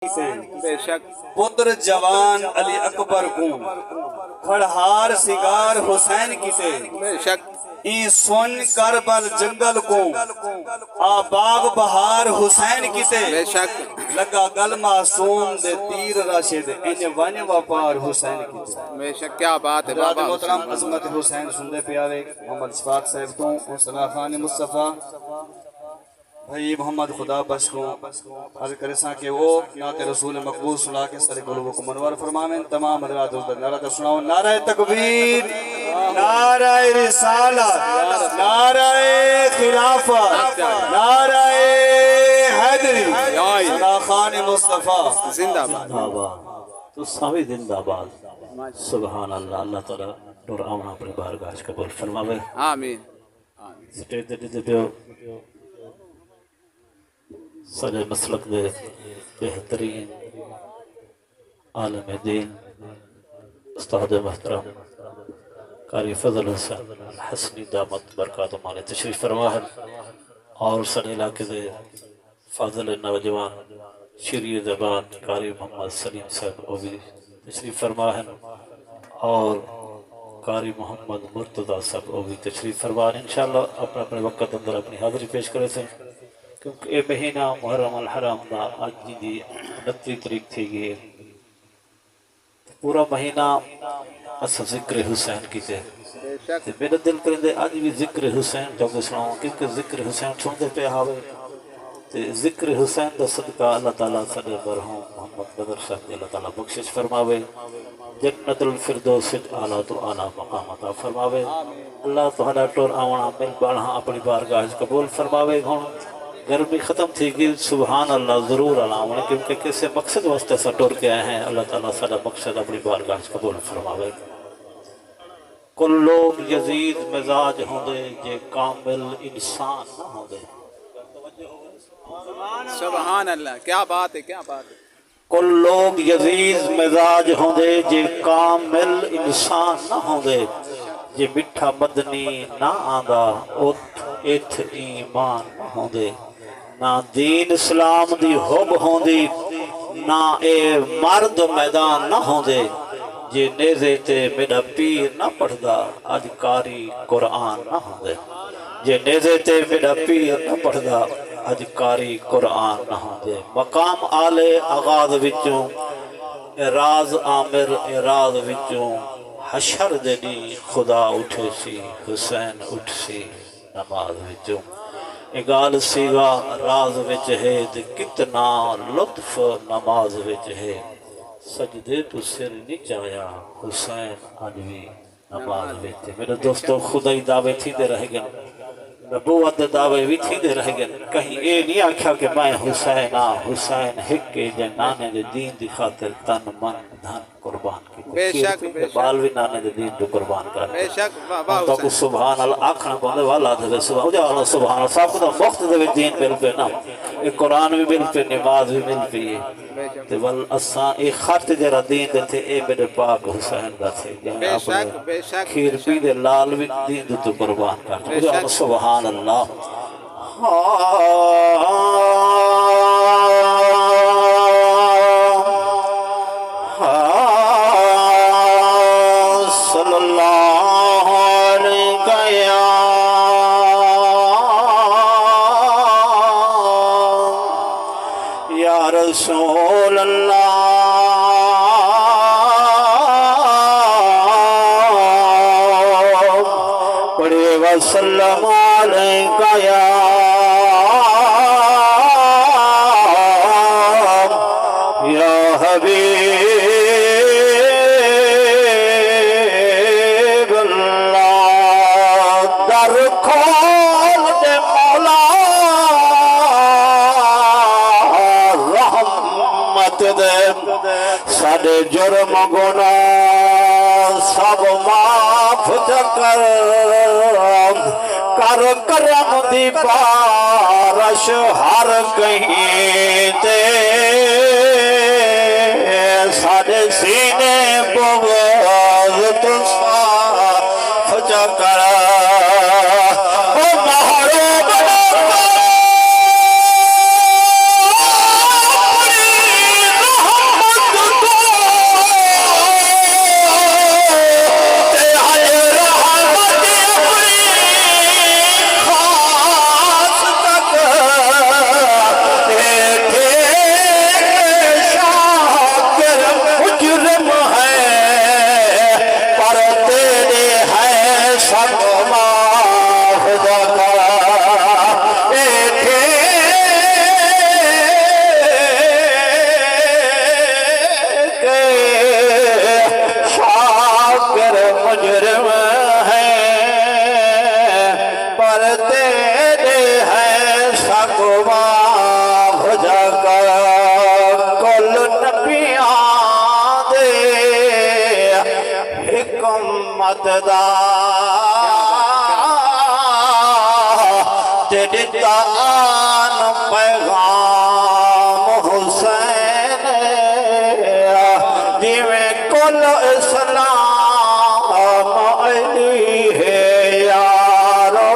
بے شک پتر جوان علی اکبر کو کھڑہار سگار حسین کسے بے شک ای سون کربل جنگل کو آباغ بہار حسین کسے بے شک لگا گل معصوم دے تیر راشد انج ون وپار حسین کسے بے شک کیا بات ہے حضرات بابا محترم عظمت حسین سندے پیارے محمد شفاق صاحب تو حسنہ خان مصطفیٰ بھائی محمد خدا بس کو عرض کرساں کہ وہ نعت رسول مقبول سنا کے سر قلوب کو منور فرمامن تمام حضرات اس نعرہ تو سناؤ نعرہ تکبیر نعرہ رسالت نعرہ خلافت نعرہ حیدری حسنہ خان مصطفیٰ زندہ باد تو ساوی زندہ باد سبحان اللہ اللہ تعالیٰ نور آمنا اپنے بارگاہ قبول فرماوے آمین سٹیج دے دیتے پیو سارے مسلک دے بہترین عالم دین استاد محترم قاری فضل حسین الحسنی دامت برکات مالی تشریف فرما ہے اور سارے علاقے دے فاضل نوجوان شیری زبان قاری محمد سلیم صاحب وہ بھی تشریف فرما ہے اور قاری محمد مرتضی صاحب وہ بھی تشریف فرما ہے انشاءاللہ اپنے اپنے وقت اندر اپنی حاضری پیش کرے سے کیونکہ یہ مہینہ محرم الحرام دا آج دی 29 تاریخ تھی گئی پورا مہینہ اسا ذکر حسین کی تے میرا دل کرندے آج بھی ذکر حسین جو سناؤں کیونکہ ذکر حسین چھوندے پہ آوے تے ذکر حسین دا صدقہ اللہ تعالیٰ صلی برہم محمد بدر صاحب دے اللہ تعالیٰ بخشش فرماوے جنت الفردوس اعلیٰ تو اعلیٰ مقامتا فرماوے اللہ تعالیٰ ٹور آونا مل باڑھا اپنی بارگاہ قبول فرماوے گھون گرمی ختم تھی گئی سبحان اللہ ضرور علامہ کیونکہ کسی مقصد واسطے سے ٹور کے آئے ہیں اللہ تعالیٰ سارا مقصد اپنی بارگاہ قبول فرماوے کل لوگ یزید مزاج ہوں دے جے کامل انسان نہ ہوں دے سبحان اللہ کیا بات ہے کیا بات ہے کل لوگ یزید مزاج ہوں دے جے کامل انسان نہ ہوں دے جے مٹھا مدنی نہ آندا ات ایتھ ایمان نہ ہوں دے نہ دین اسلام دی حب ہوندی نہ اے مرد میدان نہ ہوندے جے نیزے تے میرا پیر نہ پڑھدا آج کاری قرآن نہ ہوندے جے نیزے تے میرا پیر نہ پڑھدا آج کاری قرآن نہ ہوندے مقام آلے آغاز وچوں راز عامر راز وچوں حشر دے دی خدا اٹھے سی حسین اٹھ سی نماز وچوں اگال سیگا راز وچ ہے تے کتنا لطف نماز وچ ہے سجدے تو سر نہیں چاہیا حسین آنوی نماز وچ میرے دوستو خدای دعوے تھی دے رہ گئے نبوت دعوے بھی تھی دے رہ گئے کہیں اے نہیں آکھا کہ میں حسین ہکے جنانے دے دین دی خاطر تن من دھن قربان کی بے شک بال بھی نانے دے دین تو قربان کر بے شک بابا تو کو سبحان اللہ آکھنا بندے والا دے سبحان اللہ سبحان اللہ صاحب کو وقت دے دین مل پہ نا ایک قرآن بھی مل پہ نماز بھی مل پہ تے ول اساں ایک خط جرا دین دے تھے اے میرے پاک حسین دا تھے بے شک بے شک کھیر پی دے لال بھی دین تو قربان کر سبحان اللہ صلی اللہ علیہ یا رسول اللہ بڑے وسلم علیکہ یا حبیب اللہ در کھول دے مولا رحمت دے ساڑے جرم گناہ سب معاف کر کرم دی بارش ہر کہیں تے ساڑے سینے بغض تو صاف کر محروم رحمت دا تے ڈتا آن پیغام حسین جویں کل اسلام علی ہے یارو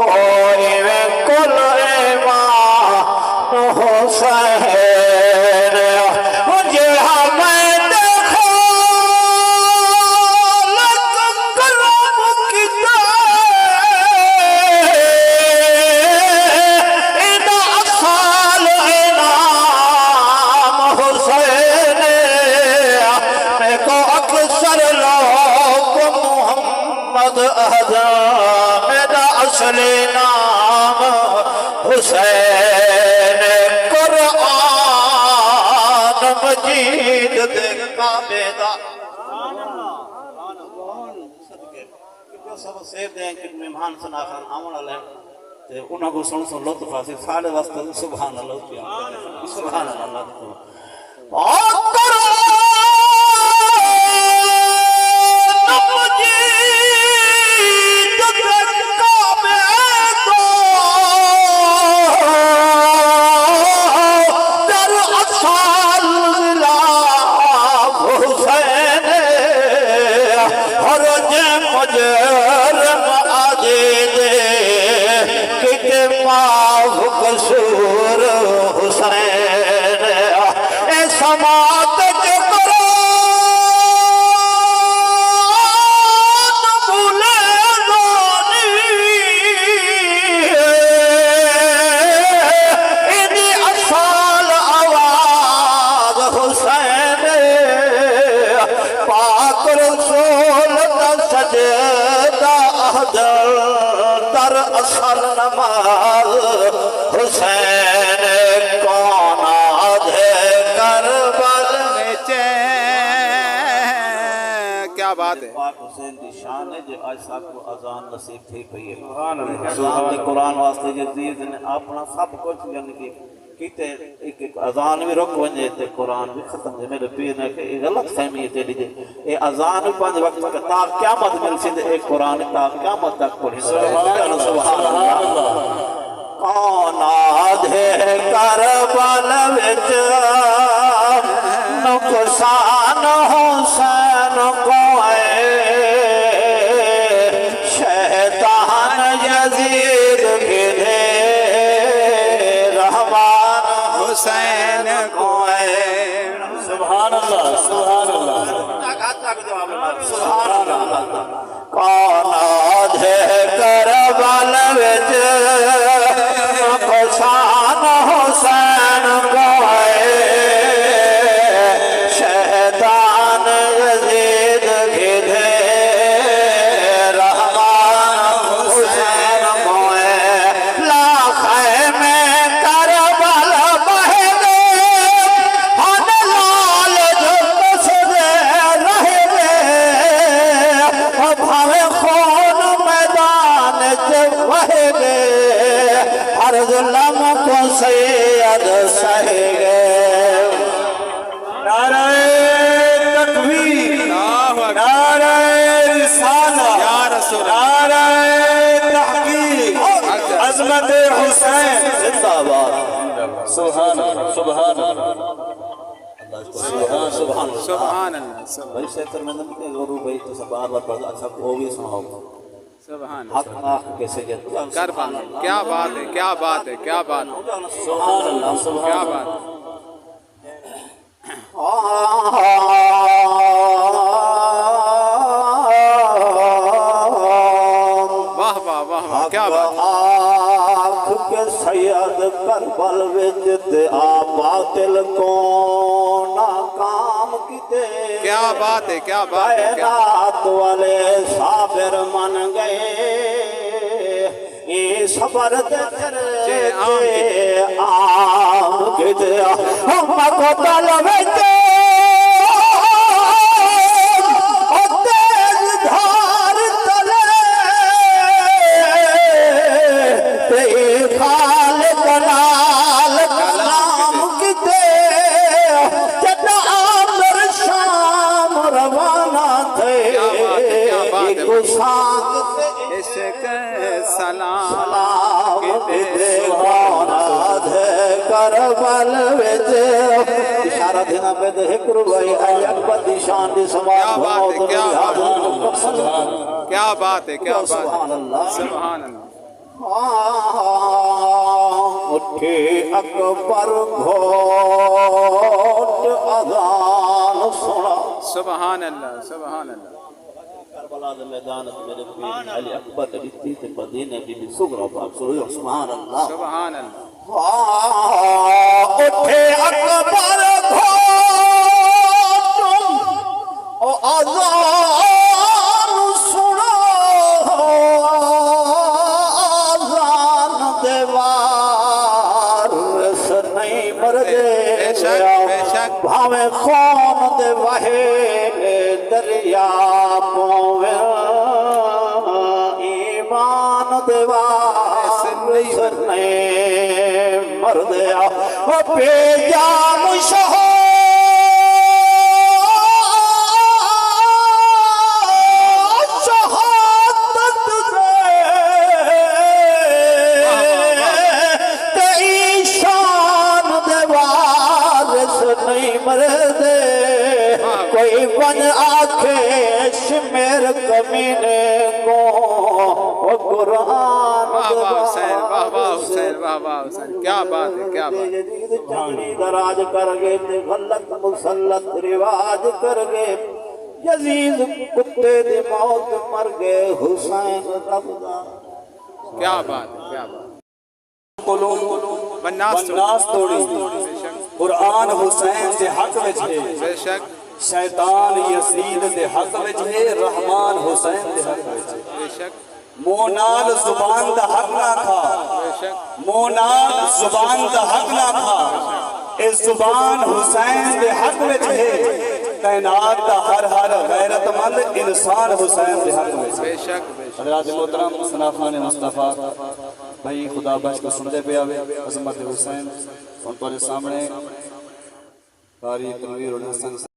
جویں کل ایمان حسین جہاں میں دیکھو لک کرم کتا اینا اصال انام حسین میں کو اکثر لوگ محمد اہدا میرا اصل نام حسین قرآن مجید دے کعبے دا سب سیب دیں کہ مہمان سنا خان آمن علیہ تے انہاں کو سن لطف حاصل ساڑھے واسطے سبحان اللہ سبحان اللہ قصور حسین اے سماعت کے قرآن بھولے دانی انی اصال آواز حسین پاک رسول دا سجدہ احضر در اصل نماز حسین کون آدھے کربل میں چین کیا بات ہے پاک حسین دی شان ہے جو آج ساتھ کو اذان نصیب تھی پئی ہے اذان دی قرآن واسطے جدید نے اپنا سب کچھ یعنی کہ کیتے ایک اذان بھی رک ونجے تے قرآن بھی ختم دے میرے پیر نے کہ غلط فہمی ہے تیری دے اے اذان بھی پانچ وقت کا تا قیامت مل سندے ایک قرآن تا قیامت تک پڑھی سبحان اللہ کون آدھے کربل وچ نقصان حسین کو شیطان یزید گھرے رحمان حسین کو سبحان اللہ سبحان اللہ سبحان اللہ کون آدھے کربل وچ نقصان حسین کو شیطان یزید گھرے رحمان حسین کو لاخ میں کربل بہ گئے ہن لال جو مسدے رہ گئے بھاوے خون میدان چ بہ گئے ہر ظلم کو سید سہ گئے نعرہ تکبیر نعرہ رسالہ یا رسول نعرہ تحقیق عظمت حسین زندہ باد سبحان اللہ سبحان اللہ سبحان سبحان اللہ بھائی سیکر میں نمکے غروب بھائی تو سب بار بار پڑھا اچھا وہ بھی سناؤ سبحان حق آخ کے سجد قربان کیا بات ہے کیا بات ہے کیا بات ہے سبحان اللہ کیا سبحان بات ہے واہ واہ واہ واہ کیا بات ہے آخ کے سید کربل وچ تے آ باطل کو ناکام کیتے کیا بات ہے کیا بات ہے کیا کائنات والے صابر من گئے یہ صبر دے تیرے آم کیتے ہم کو دل وچ تیز دھار تلے خالق نال کلام کیتے جد آمر شام روانہ تھے سانگ عشق سلام سلام دیوانا دے کربل وچ اشارہ دینا پہ دے کروائی علی اکبر دی شان دی سماعت کیا بات ہے کیا بات سبحان ہے اللہ سبحان اللہ اٹھے اکبر گھوٹ اذان سنا سبحان اللہ سبحان اللہ کربلا دے میدان میرے پیر علی اکبر نبی تھی تے مدینے بی بی سغرا پاک سبحان اللہ سبحان اللہ اٹھے اکبر گھوٹ او اذان سنا اذان دیوار سے نہیں مردے بے شک بے شک بھاویں خون دے وہے دریا پویں ایمان دیوار سے نہیں مردیا پہ جان شہادت دے شان دیوار سے نہیں مردے کوئی بن آکھے شمیر کمینے کو قرآن واہ واہ حسین واہ واہ حسین واہ واہ حسین کیا بات ہے کیا بات ہے یزید چنگی دراج کر گئے تے غلط مسلط رواج کر گئے یزید کتے دی موت مر گئے حسین رب دا کیا بات ہے کیا بات قلوب بناس بناس توڑی بے شک قرآن حسین دے حق وچ ہے بے شک شیطان یزید دے حق وچ ہے رحمان حسین دے حق وچ ہے بے شک مونال زبان دا حق نہ کھا بے شک مونال زبان دا حق نہ کھا اس زبان حسین دے حق وچ ہے کائنات دا ہر غیرت مند انسان حسین دے حق وچ ہے بے شک بے شک حضرات محترم صنافان مصطفیٰ بھائی خدا بخش کو سنتے پہ آوے عظمت حسین ان پر سامنے قاری تنویر الحسن